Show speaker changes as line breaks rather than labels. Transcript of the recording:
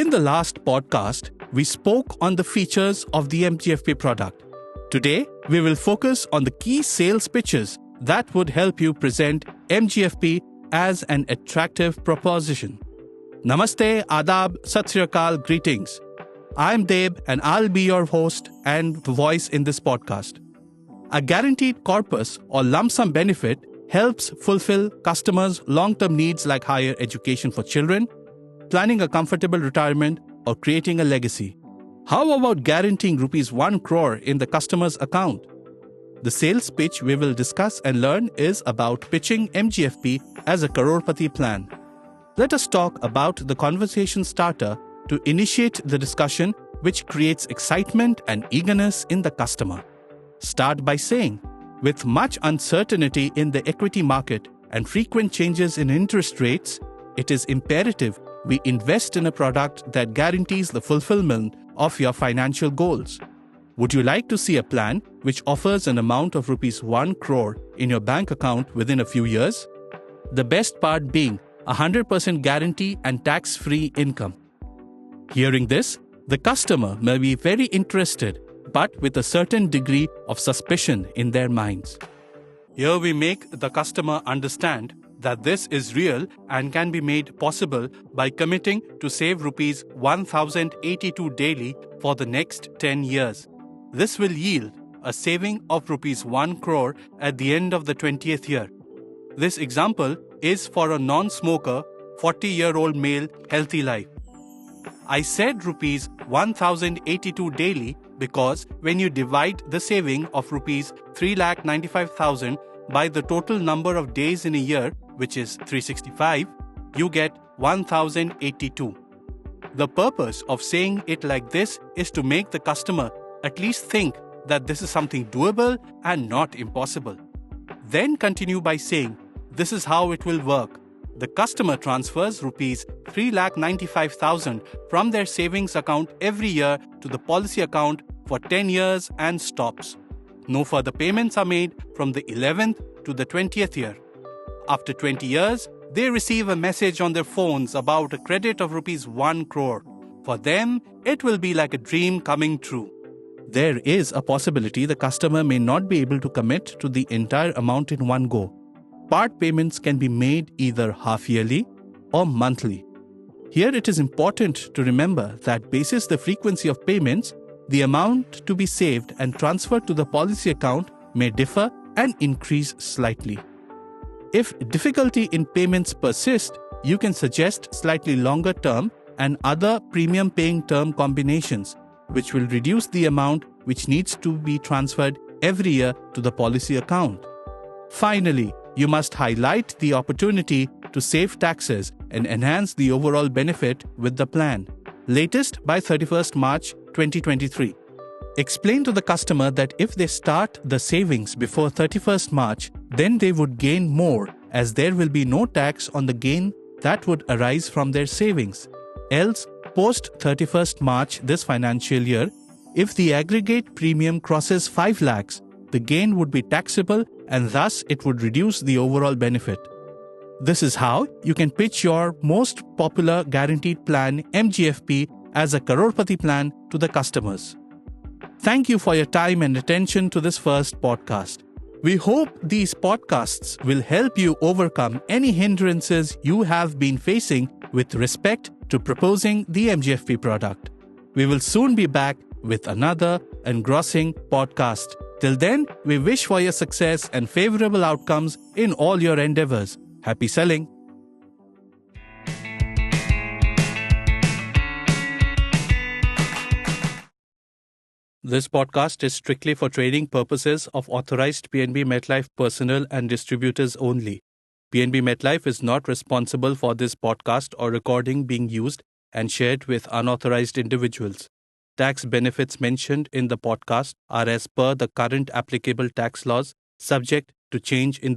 In the last podcast, we spoke on the features of the MGFP product. Today, we will focus on the key sales pitches that would help you present MGFP as an attractive proposition. Namaste, Adab, Sat Sri Akal, greetings. I'm Deb and I'll be your host and voice in this podcast. A guaranteed corpus or lump sum benefit helps fulfill customers' long-term needs like higher education for children, planning a comfortable retirement, or creating a legacy. How about guaranteeing rupees 1 crore in the customer's account? The sales pitch we will discuss and learn is about pitching MGFP as a crorepati plan. Let us talk about the conversation starter to initiate the discussion, which creates excitement and eagerness in the customer. Start by saying, with much uncertainty in the equity market and frequent changes in interest rates, it is imperative we invest in a product that guarantees the fulfillment of your financial goals. Would you like to see a plan which offers an amount of rupees 1 crore in your bank account within a few years? The best part being 100% guarantee and tax-free income. Hearing this, the customer may be very interested, but with a certain degree of suspicion in their minds. Here we make the customer understand that this is real and can be made possible by committing to save rupees 1082 daily for the next 10 years. This will yield a saving of rupees 1 crore at the end of the 20th year. This example is for a non-smoker, 40-year-old male healthy life. I said rupees 1082 daily because when you divide the saving of rupees 3,95,000 by the total number of days in a year, which is 365, you get 1082. The purpose of saying it like this is to make the customer at least think that this is something doable and not impossible. Then continue by saying, this is how it will work. The customer transfers rupees 3,95,000 from their savings account every year to the policy account for 10 years and stops. No further payments are made from the 11th to the 20th year. After 20 years, they receive a message on their phones about a credit of rupees 1 crore. For them, it will be like a dream coming true. There is a possibility the customer may not be able to commit to the entire amount in one go. Part payments can be made either half-yearly or monthly. Here it is important to remember that basis the frequency of payments, the amount to be saved and transferred to the policy account may differ and increase slightly. If difficulty in payments persist, you can suggest slightly longer term and other premium paying term combinations, which will reduce the amount which needs to be transferred every year to the policy account. Finally, you must highlight the opportunity to save taxes and enhance the overall benefit with the plan, latest by 31st March 2023. Explain to the customer that if they start the savings before 31st March, then they would gain more as there will be no tax on the gain that would arise from their savings. Else, post 31st March this financial year, if the aggregate premium crosses 5 lakhs, the gain would be taxable and thus it would reduce the overall benefit. This is how you can pitch your most popular guaranteed plan MGFP as a crorepati plan to the customers. Thank you for your time and attention to this first podcast. We hope these podcasts will help you overcome any hindrances you have been facing with respect to proposing the MGFP product. We will soon be back with another engrossing podcast. Till then, we wish for your success and favorable outcomes in all your endeavors. Happy selling! This podcast is strictly for trading purposes of authorized PNB MetLife personnel and distributors only. PNB MetLife is not responsible for this podcast or recording being used and shared with unauthorized individuals. Tax benefits mentioned in the podcast are as per the current applicable tax laws, subject to change in the